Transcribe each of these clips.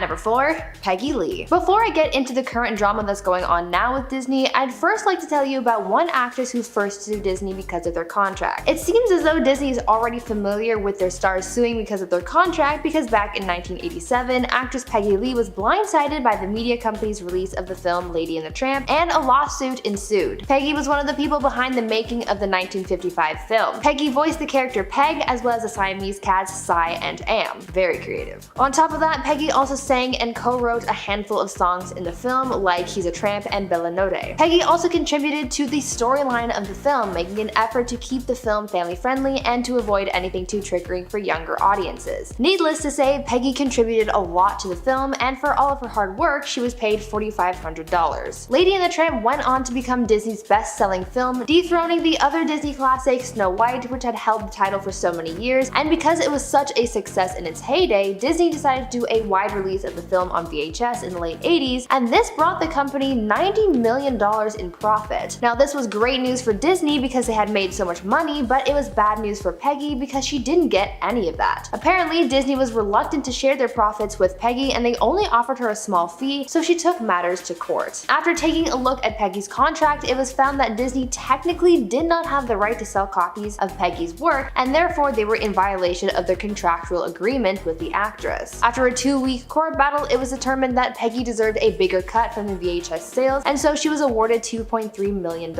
number 4, Peggy Lee. Before I get into the current drama that's going on now with Disney, I'd first like to tell you about one actress who first sued Disney because of their contract. It seems as though Disney is already familiar with their stars suing because of their contract, because back in 1987, actress Peggy Lee was blindsided by the media company's release of the film Lady and the Tramp, and a lawsuit ensued. Peggy was one of the people behind the making of the 1955 film. Peggy voiced the character Peg, as well as the Siamese cats Cy and Am. Very creative. On top of that, Peggy also sang and co-wrote a handful of songs in the film, like He's a Tramp and Bella Notte. Peggy also contributed to the storyline of the film, making an effort to keep the film family-friendly and to avoid anything too triggering for younger audiences. Needless to say, Peggy contributed a lot to the film, and for all of her hard work, she was paid $4,500. Lady and the Tramp went on to become Disney's best-selling film, dethroning the other Disney classic Snow White, which had held the title for so many years, and because it was such a success in its heyday, Disney decided to do a wide release of the film on VHS in the late 80s, and this brought the company $90 million in profit. Now, this was great news for Disney because they had made so much money, but it was bad news for Peggy because she didn't get any of that. Apparently, Disney was reluctant to share their profits with Peggy, and they only offered her a small fee, so she took matters to court. After taking a look at Peggy's contract, it was found that Disney technically did not have the right to sell copies of Peggy's work, and therefore they were in violation of their contractual agreement with the actress. After a 2-week court battle, it was determined that Peggy deserved a bigger cut from the VHS sales, and so she was awarded $2.3 million.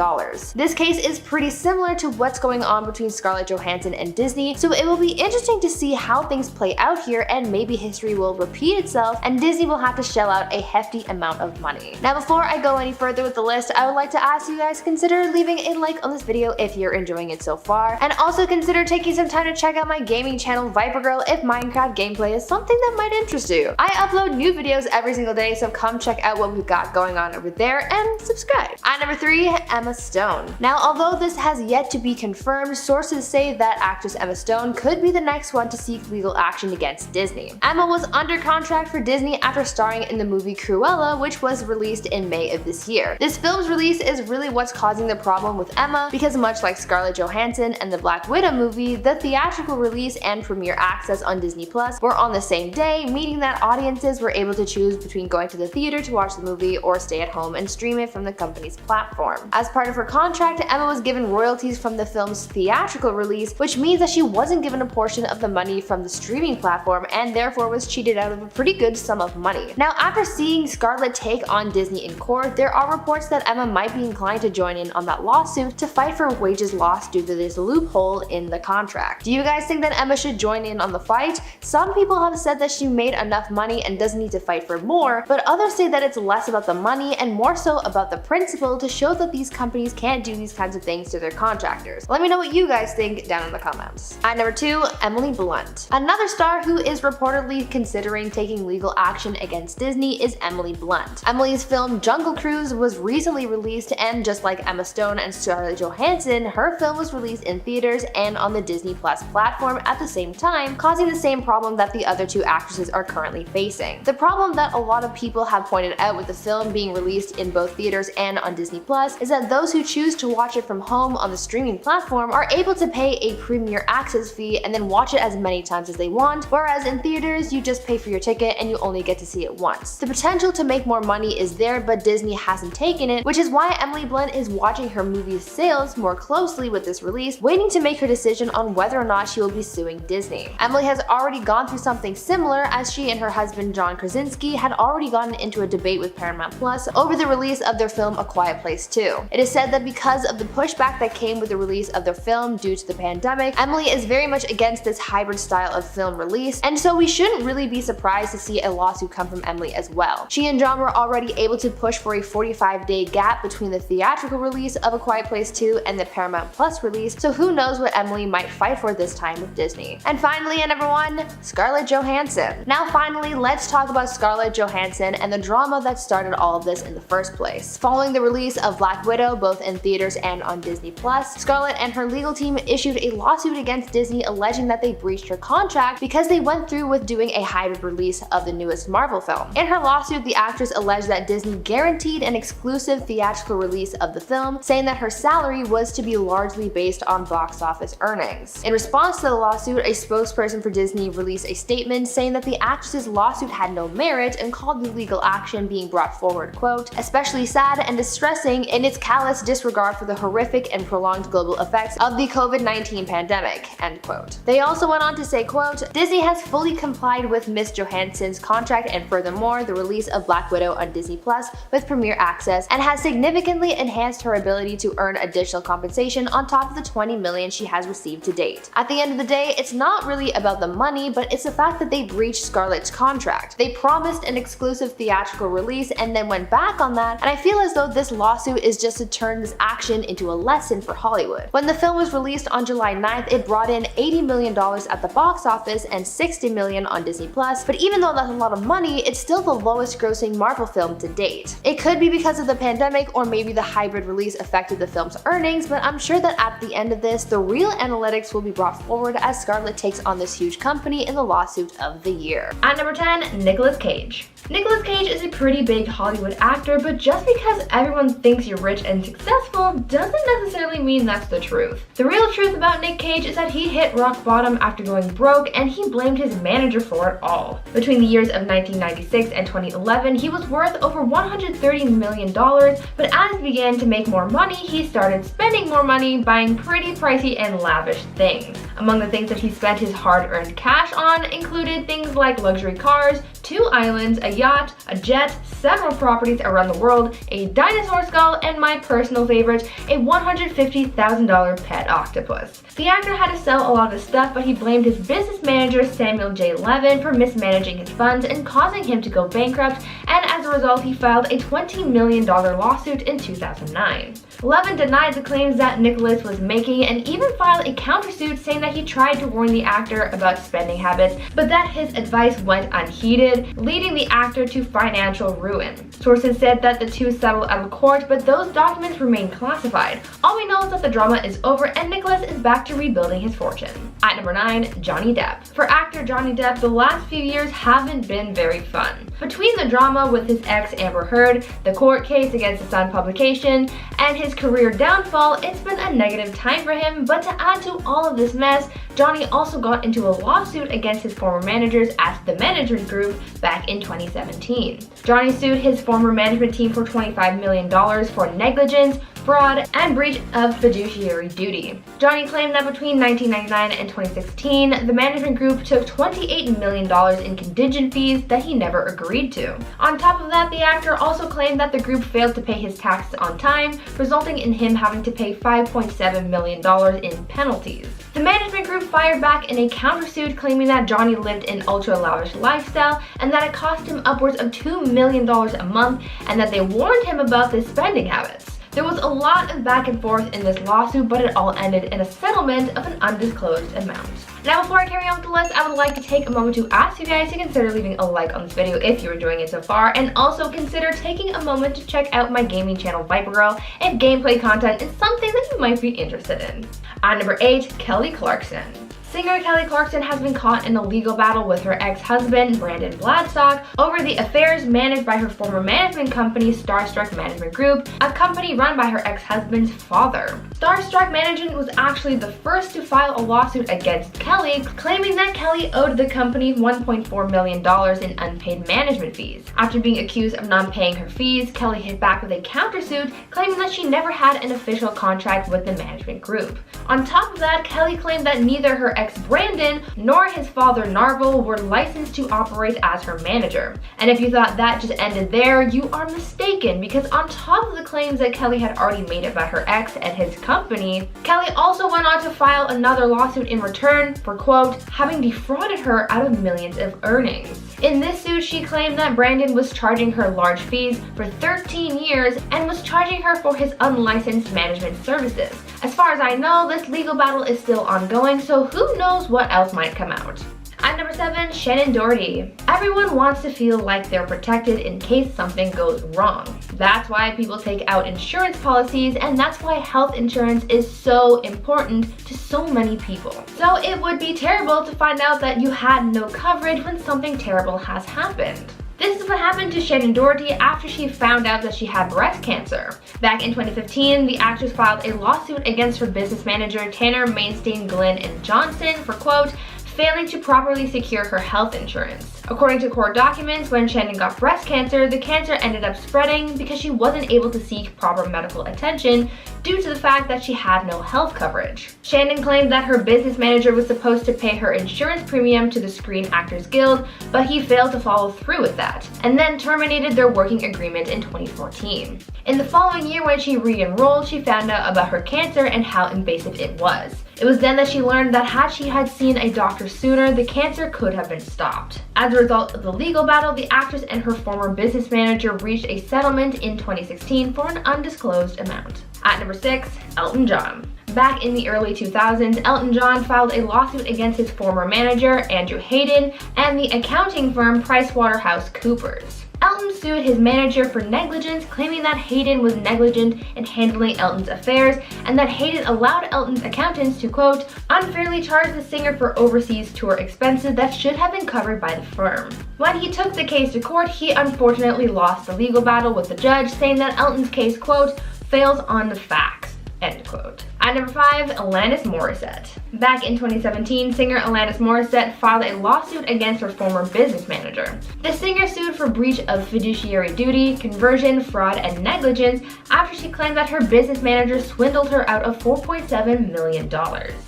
This case is pretty similar to what's going on between Scarlett Johansson and Disney, so it will be interesting to see how things play out here, and maybe history will repeat itself and Disney will have to shell out a hefty amount of money. Now, before I go any further with the list, I would like to ask you guys consider leaving a like on this video if you're enjoying it so far, and also consider taking some time to check out my gaming channel Viper Girl if Minecraft gameplay is something that might interest you. I upload new videos every single day, so come check out what we've got going on over there and subscribe. At number 3, Emma Stone. Now, although this has yet to be confirmed, sources say that actress Emma Stone could be the next one to seek legal action against Disney. Emma was under contract for Disney after starring in the movie Cruella, which was released in May of this year. This film's release is really what's causing the problem with Emma, because much like Scarlett Johansson and the Black Widow movie, the theatrical release and premiere access on Disney Plus were on the same day, meaning that audiences were able to choose between going to the theater to watch the movie or stay at home and stream it from the company's platform. As part of her contract, Emma was given royalties from the film's theatrical release, which means that she wasn't given a portion of the money from the streaming platform and therefore was cheated out of a pretty good sum of money. Now, after seeing Scarlett take on Disney in court, there are reports that Emma might be inclined to join in on that lawsuit to fight for wages lost due to this loophole in the contract. Do you guys think that Emma should join in on the fight? Some people have said that she made enough money and doesn't need to fight for more, but others say that it's less about the money and more so about the principle to show that these companies can't do these kinds of things to their contractors. Let me know what you guys think down in the comments. At number 2, Emily Blunt. Another star who is reportedly considering taking legal action against Disney is Emily Blunt. Emily's film Jungle Cruise was recently released, and just like Emma Stone and Scarlett Johansson, her film was released in theaters and on the Disney Plus platform at the same time, causing the same problem that the other two actresses are currently facing. The problem that a lot of people have pointed out with the film being released in both theaters and on Disney Plus is that those who choose to watch it from home on the streaming platform are able to pay a premiere access fee and then watch it as many times as they want, whereas in theaters you just pay for your ticket and you only get to see it once. The potential to make more money is there, but Disney hasn't taken it, which is why Emily Blunt is watching her movie's sales more closely with this release, waiting to make her decision on whether or not she will be suing Disney. Emily has already gone through something similar, as she and her husband John Krasinski had already gotten into a debate with Paramount Plus over the release of their film A Quiet Place 2. It is said that because of the pushback that came with the release of their film due to the pandemic, Emily is very much against this hybrid style of film release, and so we shouldn't really be surprised to see a lawsuit come from Emily as well. She and John were already able to push for a 45-day gap between the theatrical release of A Quiet Place 2 and the Paramount Plus release, so who knows what Emily might fight for this time with Disney. And finally, at number 1, Scarlett Johansson. Now finally, let's talk about Scarlett Johansson and the drama that started all of this in the first place. Following the release of Black Widow both in theaters and on Disney Plus, Scarlett and her legal team issued a lawsuit against Disney alleging that they breached her contract because they went through with doing a hybrid release of the newest Marvel film. In her lawsuit, the actress alleged that Disney guaranteed an exclusive theatrical release of the film, saying that her salary was to be largely based on box office earnings. In response to the lawsuit, a spokesperson for Disney released a statement saying that the actress's lawsuit lawsuit had no merit and called the legal action being brought forward, quote, especially sad and distressing in its callous disregard for the horrific and prolonged global effects of the COVID-19 pandemic, end quote. They also went on to say, quote, Disney has fully complied with Ms. Johansson's contract and furthermore, the release of Black Widow on Disney Plus with Premier Access and has significantly enhanced her ability to earn additional compensation on top of the $20 million she has received to date. At the end of the day, it's not really about the money, but it's the fact that they breached Scarlett's contract. They promised an exclusive theatrical release and then went back on that, and I feel as though this lawsuit is just to turn this action into a lesson for Hollywood. When the film was released on July 9th, it brought in $80 million at the box office and $60 million on Disney Plus, but even though that's a lot of money, it's still the lowest grossing Marvel film to date. It could be because of the pandemic or maybe the hybrid release affected the film's earnings, but I'm sure that at the end of this, the real analytics will be brought forward as Scarlett takes on this huge company in the lawsuit of the year. At number 10, Nicolas Cage. Nicolas Cage is a pretty big Hollywood actor, but just because everyone thinks you're rich and successful doesn't necessarily mean that's the truth. The real truth about Nick Cage is that he hit rock bottom after going broke and he blamed his manager for it all. Between the years of 1996 and 2011, he was worth over $130 million, but as he began to make more money, he started spending more money buying pretty pricey and lavish things. Among the things that he spent his hard-earned cash on included things like luxury cars, 2 islands, a yacht, a jet, several properties around the world, a dinosaur skull, and my personal favorite, a $150,000 pet octopus. The actor had to sell a lot of his stuff, but he blamed his business manager Samuel J. Levin for mismanaging his funds and causing him to go bankrupt, and as a result he filed a $20 million lawsuit in 2009. Levin denied the claims that Nicolas was making and even filed a countersuit saying that he tried to warn the actor about spending habits, but that his advice went unheeded, leading the actor to financial ruin. Sources said that the two settled out of court, but those documents remain classified. All we know is that the drama is over and Nicolas is back to rebuilding his fortune. At number 9, Johnny Depp. For actor Johnny Depp, the last few years haven't been very fun. Between the drama with his ex Amber Heard, the court case against the Sun publication, and his career downfall, it's been a negative time for him, but to add to all of this mess, Johnny also got into a lawsuit against his former managers at the management group back in 2017. Johnny sued his former management team for $25 million for negligence, fraud, and breach of fiduciary duty. Johnny claimed that between 1999 and 2016, the management group took $28 million in contingent fees that he never agreed to. On top of that, the actor also claimed that the group failed to pay his taxes on time, resulting in him having to pay $5.7 million in penalties. The management group fired back in a countersuit claiming that Johnny lived an ultra-lavish lifestyle and that it cost him upwards of $2 million a month and that they warned him about his spending habits. There was a lot of back and forth in this lawsuit, but it all ended in a settlement of an undisclosed amount. Now before I carry on with the list, I would like to take a moment to ask you guys to consider leaving a like on this video if you're enjoying it so far, and also consider taking a moment to check out my gaming channel Viper Girl if gameplay content is something that you might be interested in. At number 8, Kelly Clarkson. Singer Kelly Clarkson has been caught in a legal battle with her ex-husband, Brandon Bladstock, over the affairs managed by her former management company, Starstruck Management Group, a company run by her ex-husband's father. Starstruck Management was actually the first to file a lawsuit against Kelly, claiming that Kelly owed the company $1.4 million in unpaid management fees. After being accused of not paying her fees, Kelly hit back with a countersuit, claiming that she never had an official contract with the management group. On top of that, Kelly claimed that neither her ex-Brandon nor his father Narvel were licensed to operate as her manager. And if you thought that just ended there, you are mistaken, because on top of the claims that Kelly had already made about her ex and his company, Kelly also went on to file another lawsuit in return for, quote, having defrauded her out of millions of earnings. In this suit, she claimed that Brandon was charging her large fees for 13 years and was charging her for his unlicensed management services. As far as I know, this legal battle is still ongoing, so who knows what else might come out. At number 7, Shannen Doherty. Everyone wants to feel like they're protected in case something goes wrong. That's why people take out insurance policies, and that's why health insurance is so important to so many people. So it would be terrible to find out that you had no coverage when something terrible has happened. This is what happened to Shannen Doherty after she found out that she had breast cancer. Back in 2015, the actress filed a lawsuit against her business manager Tanner Mainstein Glenn and Johnson for, quote, failing to properly secure her health insurance. According to court documents, when Shannen got breast cancer, the cancer ended up spreading because she wasn't able to seek proper medical attention due to the fact that she had no health coverage. Shannen claimed that her business manager was supposed to pay her insurance premium to the Screen Actors Guild, but he failed to follow through with that, and then terminated their working agreement in 2014. In the following year, when she re-enrolled, she found out about her cancer and how invasive it was. It was then that she learned that had she seen a doctor sooner, the cancer could have been stopped. As a result of the legal battle, the actress and her former business manager reached a settlement in 2016 for an undisclosed amount. At number 6, Elton John. Back in the early 2000s, Elton John filed a lawsuit against his former manager, Andrew Hayden, and the accounting firm PricewaterhouseCoopers. Elton sued his manager for negligence, claiming that Hayden was negligent in handling Elton's affairs and that Hayden allowed Elton's accountants to, quote, unfairly charge the singer for overseas tour expenses that should have been covered by the firm. When he took the case to court, he unfortunately lost the legal battle with the judge, saying that Elton's case, quote, fails on the facts, end quote. At number 5, Alanis Morissette. Back in 2017, singer Alanis Morissette filed a lawsuit against her former business manager. The singer sued for breach of fiduciary duty, conversion, fraud, and negligence after she claimed that her business manager swindled her out of $4.7 million.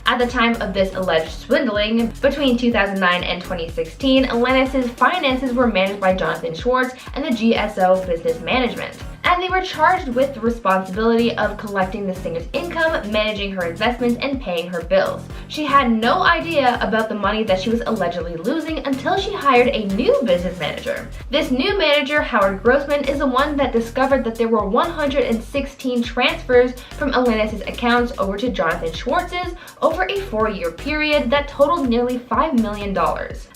At the time of this alleged swindling, between 2009 and 2016, Alanis's finances were managed by Jonathan Schwartz and the GSO Business Management, and they were charged with the responsibility of collecting the singer's income, managing her investments, and paying her bills. She had no idea about the money that she was allegedly losing until she hired a new business manager. This new manager, Howard Grossman, is the one that discovered that there were 116 transfers from Alanis's accounts over to Jonathan Schwartz's over a 4-year period that totaled nearly $5 million.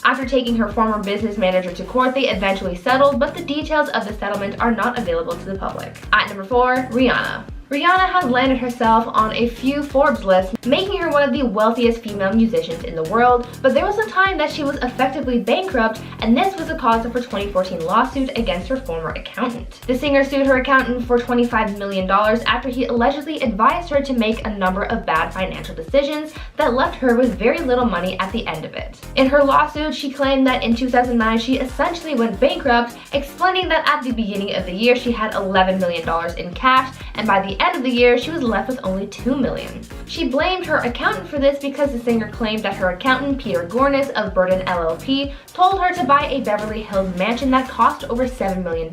After taking her former business manager to court, they eventually settled, but the details of the settlement are not available to the public. At number 4, Rihanna. Rihanna has landed herself on a few Forbes lists, making her one of the wealthiest female musicians in the world, but there was a time that she was effectively bankrupt, and this was the cause of her 2014 lawsuit against her former accountant. The singer sued her accountant for $25 million after he allegedly advised her to make a number of bad financial decisions that left her with very little money at the end of it. In her lawsuit, she claimed that in 2009 she essentially went bankrupt, explaining that at the beginning of the year she had $11 million in cash, and by the end of the year, she was left with only $2 million. She blamed her accountant for this because the singer claimed that her accountant, Peter Gornis of Burden LLP, told her to buy a Beverly Hills mansion that cost over $7 million,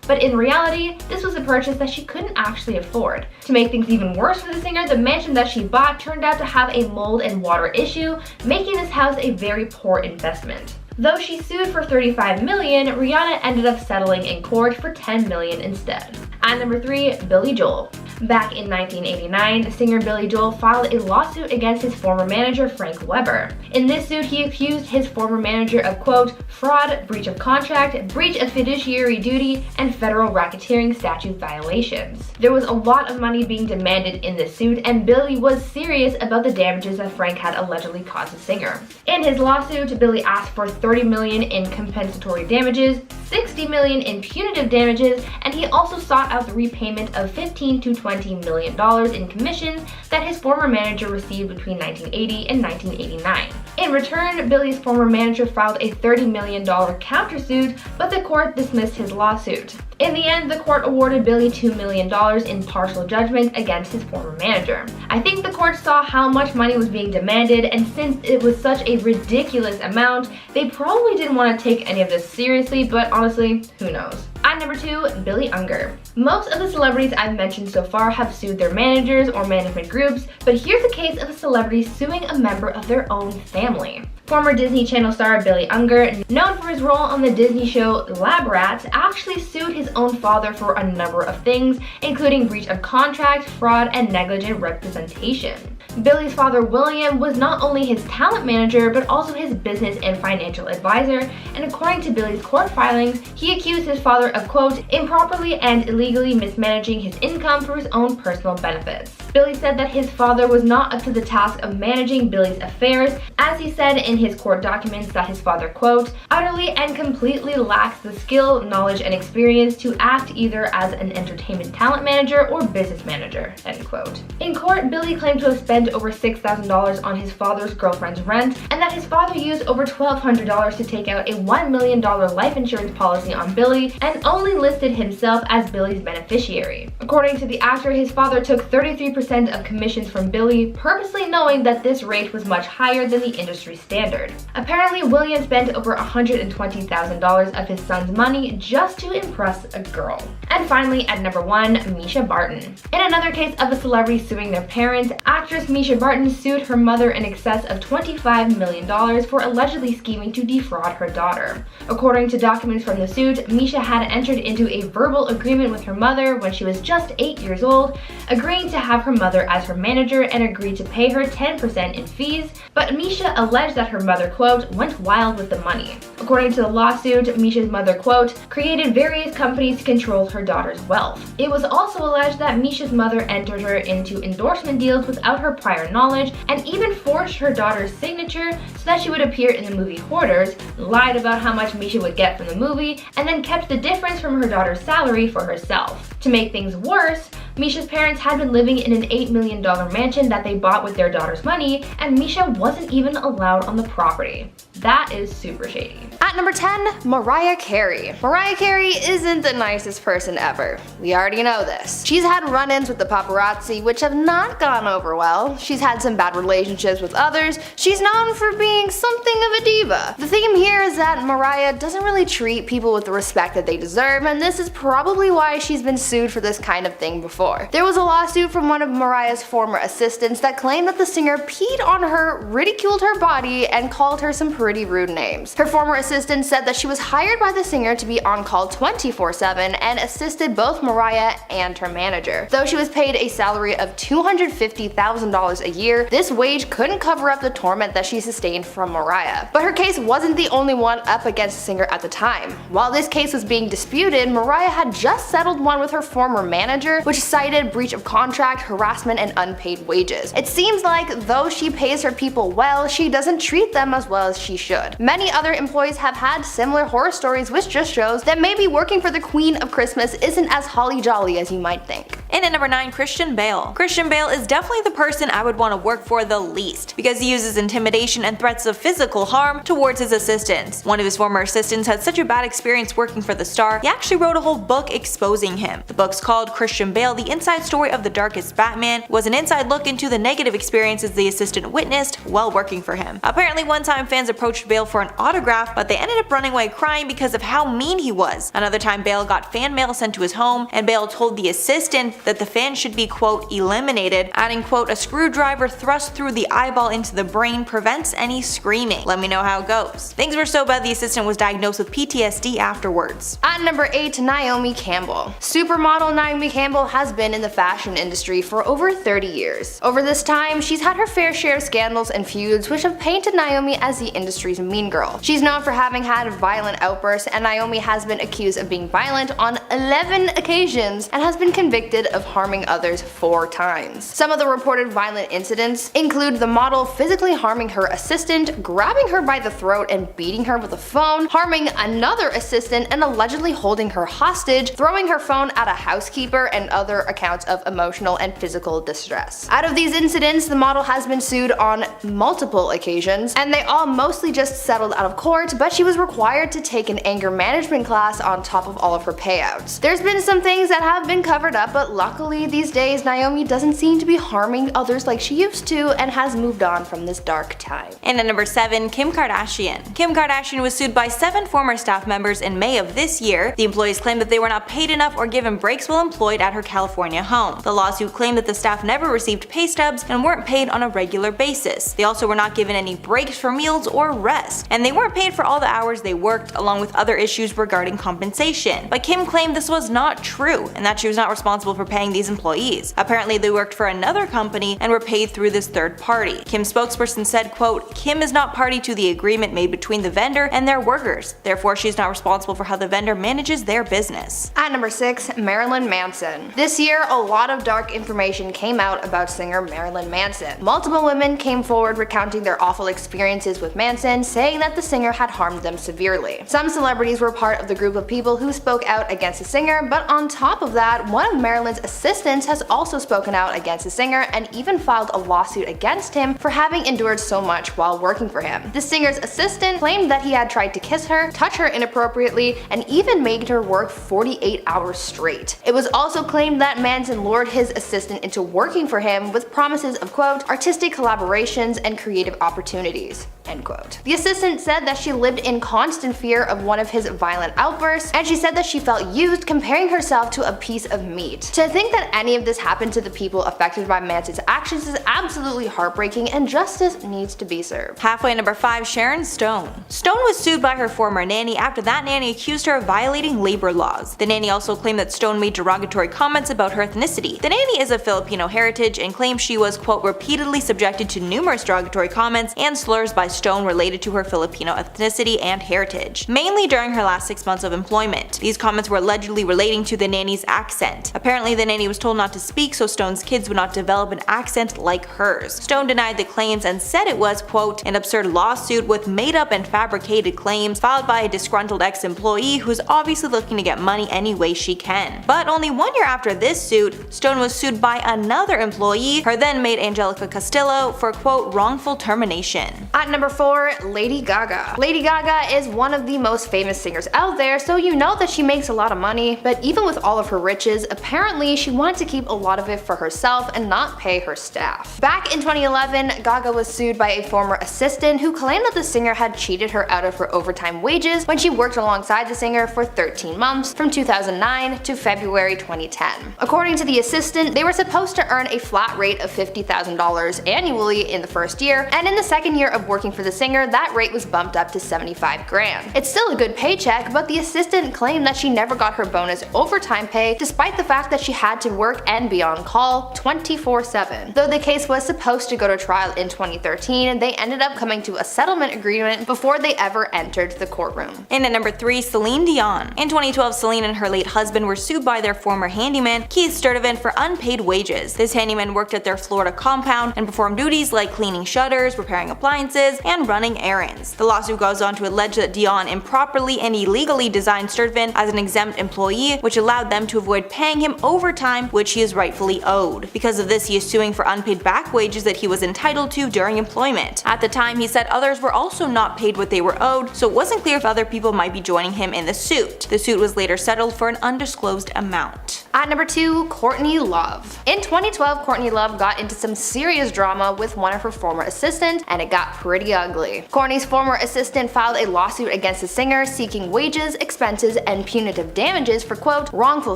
but in reality, this was a purchase that she couldn't actually afford. To make things even worse for the singer, the mansion that she bought turned out to have a mold and water issue, making this house a very poor investment. Though she sued for $35 million, Rihanna ended up settling in court for $10 million instead. At number 3, Billy Joel. Back in 1989, singer Billy Joel filed a lawsuit against his former manager, Frank Weber. In this suit, he accused his former manager of, quote, fraud, breach of contract, breach of fiduciary duty, and federal racketeering statute violations. There was a lot of money being demanded in this suit, and Billy was serious about the damages that Frank had allegedly caused the singer. In his lawsuit, Billy asked for $30 million in compensatory damages, $60 million in punitive damages, and he also sought out the repayment of $15 to $20 million in commissions that his former manager received between 1980 and 1989. In return, Billy's former manager filed a $30 million countersuit, but the court dismissed his lawsuit. In the end, the court awarded Billy $2 million in partial judgment against his former manager. I think the court saw how much money was being demanded, and since it was such a ridiculous amount, they probably didn't want to take any of this seriously, but honestly, who knows. At number 2, Billy Unger. Most of the celebrities I've mentioned so far have sued their managers or management groups, but here's a case of a celebrity suing a member of their own family. Former Disney Channel star Billy Unger, known for his role on the Disney show Lab Rats, actually sued his own father for a number of things, including breach of contract, fraud, and negligent representation. Billy's father, William, was not only his talent manager, but also his business and financial advisor, and according to Billy's court filings, he accused his father of, quote, improperly and illegally mismanaging his income for his own personal benefits. Billy said that his father was not up to the task of managing Billy's affairs, as he said in his court documents that his father, quote, utterly and completely lacks the skill, knowledge, and experience to act either as an entertainment talent manager or business manager, end quote. In court, Billy claimed to have spent over $6,000 on his father's girlfriend's rent, and that his father used over $1,200 to take out a $1 million life insurance policy on Billy and only listed himself as Billy's beneficiary. According to the actor, his father took 33% of commissions from Billy, purposely knowing that this rate was much higher than the industry standard. Apparently, William spent over $120,000 of his son's money just to impress a girl. And finally, at number 1, Mischa Barton. In another case of a celebrity suing their parents, actress Mischa Barton sued her mother in excess of $25 million for allegedly scheming to defraud her daughter. According to documents from the suit, Mischa had entered into a verbal agreement with her mother when she was just 8 years old, agreeing to have her mother as her manager and agreed to pay her 10% in fees, but Mischa alleged that her mother, quote, went wild with the money. According to the lawsuit, Mischa's mother, quote, created various companies to control her daughter's wealth. It was also alleged that Mischa's mother entered her into endorsement deals without her prior knowledge and even forged her daughter's signature so that she would appear in the movie Hoarders, lied about how much Mischa would get from the movie, and then kept the difference from her daughter's salary for herself. To make things worse, Mischa's parents had been living in an $8 million mansion that they bought with their daughter's money, and Mischa wasn't even allowed on the property. That is super shady. At number 10, Mariah Carey. Mariah Carey isn't the nicest person ever. We already know this. She's had run-ins with the paparazzi, which have not gone over well. She's had some bad relationships with others. She's known for being something of a diva. The theme here is that Mariah doesn't really treat people with the respect that they deserve, and this is probably why she's been sued for this kind of thing before. There was a lawsuit from one of Mariah's former assistants that claimed that the singer peed on her, ridiculed her body, and called her some pretty rude names. Her former assistant said that she was hired by the singer to be on call 24/7 and assisted both Mariah and her manager. Though she was paid a salary of $250,000 a year, this wage couldn't cover up the torment that she sustained from Mariah. But her case wasn't the only one up against the singer at the time. While this case was being disputed, Mariah had just settled one with her former manager, which cited breach of contract, harassment, and unpaid wages. It seems like though she pays her people well, she doesn't treat them as well as she should. Many other employees have had similar horror stories, which just shows that maybe working for the Queen of Christmas isn't as holly jolly as you might think. And at number 9, Christian Bale. Christian Bale is definitely the person I would want to work for the least, because he uses intimidation and threats of physical harm towards his assistants. One of his former assistants had such a bad experience working for the star, he actually wrote a whole book exposing him. The book's called Christian Bale, The Inside Story of the Darkest Batman. It was an inside look into the negative experiences the assistant witnessed while working for him. Apparently one time fans approached Bale for an autograph, but they ended up running away crying because of how mean he was. Another time Bale got fan mail sent to his home, and Bale told the assistant that the fan should be, quote, eliminated, adding, quote, a screwdriver thrust through the eyeball into the brain prevents any screaming. Let me know how it goes. Things were so bad the assistant was diagnosed with PTSD afterwards. At number 8, Naomi Campbell. Supermodel Naomi Campbell has been in the fashion industry for over 30 years. Over this time, she's had her fair share of scandals and feuds which have painted Naomi as the industry's mean girl. She's known for having had violent outbursts, and Naomi has been accused of being violent on 11 occasions and has been convicted of harming others 4 times. Some of the reported violent incidents include the model physically harming her assistant, grabbing her by the throat and beating her with a phone, harming another assistant and allegedly holding her hostage, throwing her phone at a housekeeper, and other accounts of emotional and physical distress. Out of these incidents, the model has been sued on multiple occasions, and they all mostly just settled out of court, but she was required to take an anger management class on top of all of her payouts. There's been some things that have been covered up, but luckily these days Naomi doesn't seem to be harming others like she used to and has moved on from this dark time. And at number 7, Kim Kardashian. Kim Kardashian was sued by 7 former staff members in May of this year. The employees claimed that they were not paid enough or given breaks while employed at her California home. The lawsuit claimed that the staff never received pay stubs and weren't paid on a regular basis. They also were not given any breaks for meals or rest, and they weren't paid for all the hours they worked, along with other issues regarding compensation. But Kim claimed this was not true, and that she was not responsible for for paying these employees. Apparently they worked for another company and were paid through this third party. Kim's spokesperson said, quote, "Kim is not party to the agreement made between the vendor and their workers. Therefore, she's not responsible for how the vendor manages their business." At number 6, Marilyn Manson. This year, a lot of dark information came out about singer Marilyn Manson. Multiple women came forward recounting their awful experiences with Manson, saying that the singer had harmed them severely. Some celebrities were part of the group of people who spoke out against the singer, but on top of that, one of Marilyn's assistants has also spoken out against the singer and even filed a lawsuit against him for having endured so much while working for him. The singer's assistant claimed that he had tried to kiss her, touch her inappropriately, and even made her work 48 hours straight. It was also claimed that Manson lured his assistant into working for him with promises of, quote, "artistic collaborations and creative opportunities." End quote. The assistant said that she lived in constant fear of one of his violent outbursts, and she said that she felt used, comparing herself to a piece of meat. To think that any of this happened to the people affected by Manson's actions is absolutely heartbreaking, and justice needs to be served. Halfway at number 5, Sharon Stone. Stone was sued by her former nanny after that nanny accused her of violating labor laws. The nanny also claimed that Stone made derogatory comments about her ethnicity. The nanny is of Filipino heritage and claims she was, quote, "repeatedly subjected to numerous derogatory comments and slurs by Stone related to her Filipino ethnicity and heritage, mainly during her last 6 months of employment. These comments were allegedly relating to the nanny's accent. Apparently the nanny was told not to speak so Stone's kids would not develop an accent like hers. Stone denied the claims and said it was, quote, "an absurd lawsuit with made-up and fabricated claims filed by a disgruntled ex-employee who's obviously looking to get money any way she can." But only 1 year after this suit, Stone was sued by another employee, her then maid Angelica Castillo, for, quote, "wrongful termination." At number 4, Lady Gaga. Lady Gaga is one of the most famous singers out there, so you know that she makes a lot of money, but even with all of her riches, apparently she wanted to keep a lot of it for herself and not pay her staff. Back in 2011, Gaga was sued by a former assistant who claimed that the singer had cheated her out of her overtime wages when she worked alongside the singer for 13 months from 2009 to February 2010. According to the assistant, they were supposed to earn a flat rate of $50,000 annually in the first year, and in the second year of working for the singer, that rate was bumped up to 75 grand. It's still a good paycheck, but the assistant claimed that she never got her bonus overtime pay despite the fact that she had to work and be on call 24/7. Though the case was supposed to go to trial in 2013, they ended up coming to a settlement agreement before they ever entered the courtroom. And at number 3, Celine Dion. In 2012, Celine and her late husband were sued by their former handyman, Keith Sturdivant, for unpaid wages. This handyman worked at their Florida compound and performed duties like cleaning shutters, repairing appliances, and running errands. The lawsuit goes on to allege that Dion improperly and illegally designed Sturdivant as an exempt employee, which allowed them to avoid paying him overtime, which he is rightfully owed. Because of this, he is suing for unpaid back wages that he was entitled to during employment. At the time, he said others were also not paid what they were owed, so it wasn't clear if other people might be joining him in the suit. The suit was later settled for an undisclosed amount. At number 2, Courtney Love. In 2012, Courtney Love got into some serious drama with one of her former assistants, and it got pretty ugly. Courtney's former assistant filed a lawsuit against the singer seeking wages, expenses, and punitive damages for, quote, "wrongful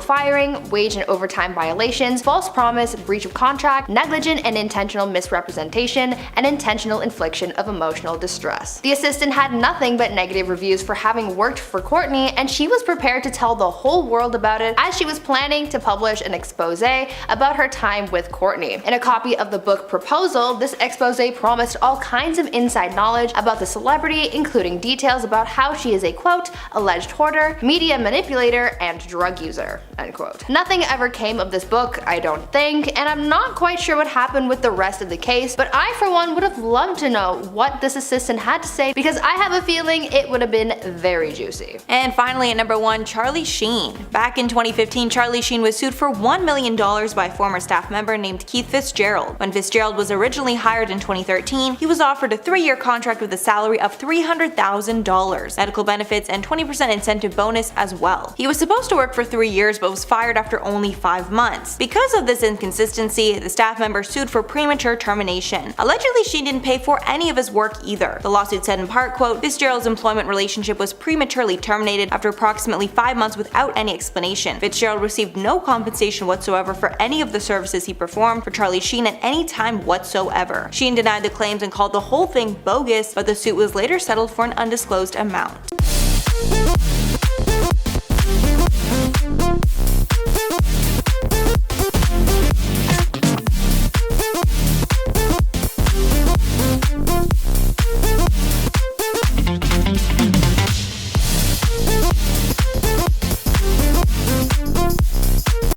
firing, wage and overtime violations, false promise, breach of contract, negligent and intentional misrepresentation, and intentional infliction of emotional distress." The assistant had nothing but negative reviews for having worked for Courtney, and she was prepared to tell the whole world about it as she was planning to publish an expose about her time with Courtney. In a copy of the book Proposal, this expose promised all kinds of inside knowledge about the celebrity, including details about how she is a, quote, "alleged hoarder, media manipulator, and drug user," end quote. Nothing ever came of this book, I don't think, and I'm not quite sure what happened with the rest of the case, but I for one would have loved to know what this assistant had to say, because I have a feeling it would have been very juicy. And finally at number 1, Charlie Sheen. Back in 2015, Charlie Sheen was sued for $1 million by a former staff member named Keith Fitzgerald. When Fitzgerald was originally hired in 2013, he was offered a 3-year contract with a salary of $300,000, medical benefits, and 20% incentive bonus as well. He was supposed to work for 3 years but was fired after only 5 months. Because of this inconsistency, the staff member sued for premature termination. Allegedly, Sheen didn't pay for any of his work either. The lawsuit said in part, quote, "Fitzgerald's employment relationship was prematurely terminated after approximately 5 months without any explanation. Fitzgerald received no compensation whatsoever for any of the services he performed for Charlie Sheen at any time whatsoever." Sheen denied the claims and called the whole thing bogus, but the suit was later settled for an undisclosed amount.